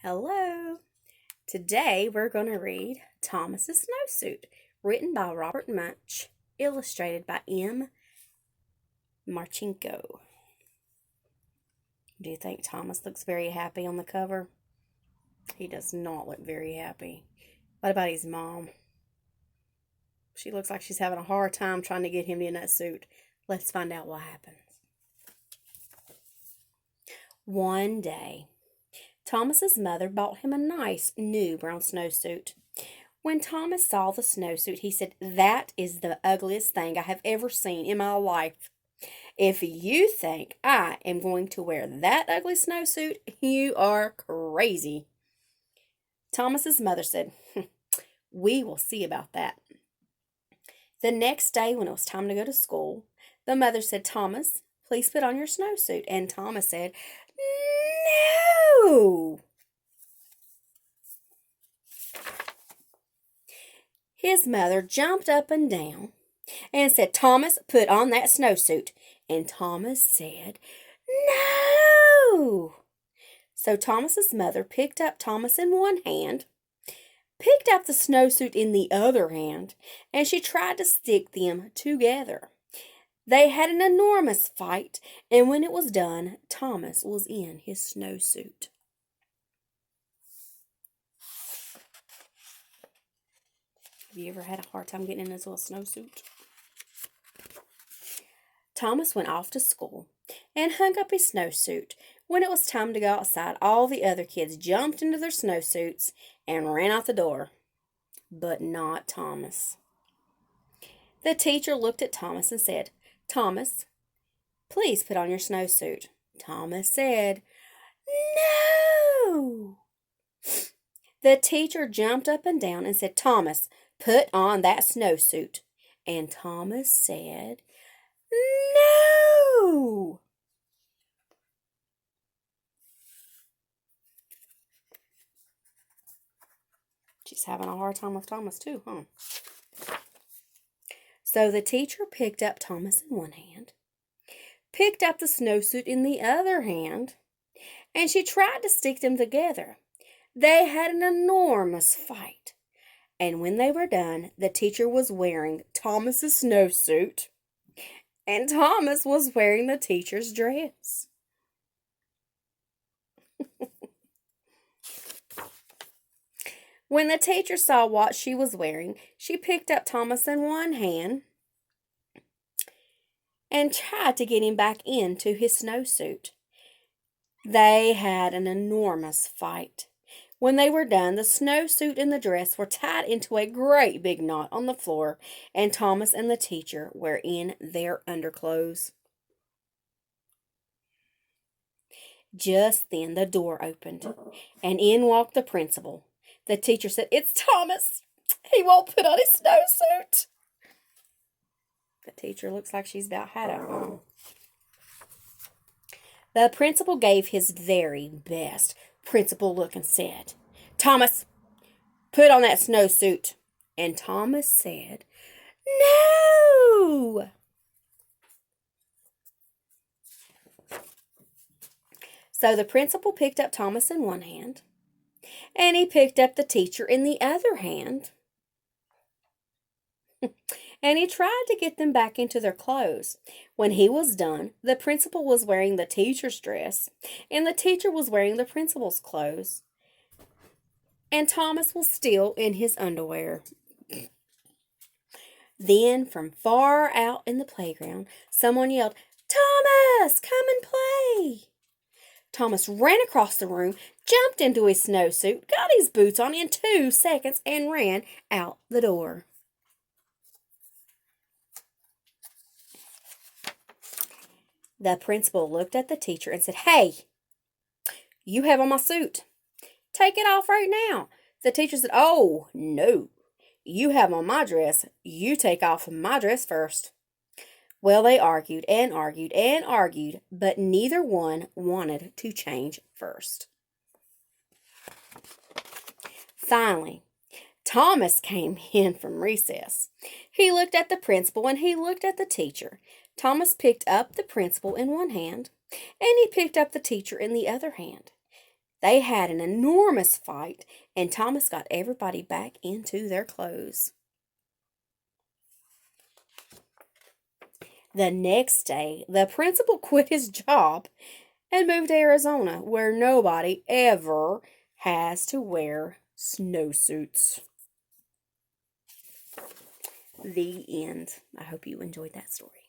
Hello. Today we're going to read Thomas's Snowsuit, written by Robert Munch, illustrated by M. Marchenko. Do you think Thomas looks very happy on the cover? He does not look very happy. What about his mom? She looks like she's having a hard time trying to get him in that suit. Let's find out what happens. One day, Thomas's mother bought him a nice new brown snowsuit. When Thomas saw the snowsuit, he said, "That is the ugliest thing I have ever seen in my life. If you think I am going to wear that ugly snowsuit, you are crazy." Thomas's mother said, "We will see about that." The next day, when it was time to go to school, the mother said, "Thomas, please put on your snowsuit." And Thomas said, "No." His mother jumped up and down and said, "Thomas, put on that snowsuit." And Thomas said, "No." So Thomas's mother picked up Thomas in one hand, picked up the snowsuit in the other hand, and she tried to stick them together. They had an enormous fight, and when it was done, Thomas was in his snowsuit. Have you ever had a hard time getting in this little snowsuit? Thomas went off to school and hung up his snowsuit. When it was time to go outside, all the other kids jumped into their snowsuits and ran out the door. But not Thomas. The teacher looked at Thomas and said, "Thomas, please put on your snowsuit." Thomas said, "No." The teacher jumped up and down and said, "Thomas, put on that snowsuit." And Thomas said, "No." She's having a hard time with Thomas too, huh? So the teacher picked up Thomas in one hand, picked up the snowsuit in the other hand, and she tried to stick them together. They had an enormous fight. And when they were done, the teacher was wearing Thomas's snowsuit, and Thomas was wearing the teacher's dress. When the teacher saw what she was wearing, she picked up Thomas in one hand and tried to get him back into his snowsuit. They had an enormous fight. When they were done, the snowsuit and the dress were tied into a great big knot on the floor, and Thomas and the teacher were in their underclothes. Just then the door opened, and in walked the principal. The teacher said, "It's Thomas. He won't put on his snowsuit." The teacher looks like she's about had it wrong. The principal gave his very best principal look and said, "Thomas, put on that snowsuit." And Thomas said, "No." So the principal picked up Thomas in one hand, and he picked up the teacher in the other hand, and he tried to get them back into their clothes. When he was done, the principal was wearing the teacher's dress, and the teacher was wearing the principal's clothes, and Thomas was still in his underwear. Then, from far out in the playground, someone yelled, "Thomas, come and play." Thomas ran across the room, jumped into his snowsuit, got his boots on in 2 seconds, and ran out the door. The principal looked at the teacher and said, "Hey, you have on my suit. Take it off right now." The teacher said, "Oh, no. You have on my dress. You take off my dress first." Well, they argued and argued and argued, but neither one wanted to change first. Finally, Thomas came in from recess. He looked at the principal and he looked at the teacher. Thomas picked up the principal in one hand, and he picked up the teacher in the other hand. They had an enormous fight, and Thomas got everybody back into their clothes. The next day, the principal quit his job and moved to Arizona, where nobody ever has to wear snowsuits. The end. I hope you enjoyed that story.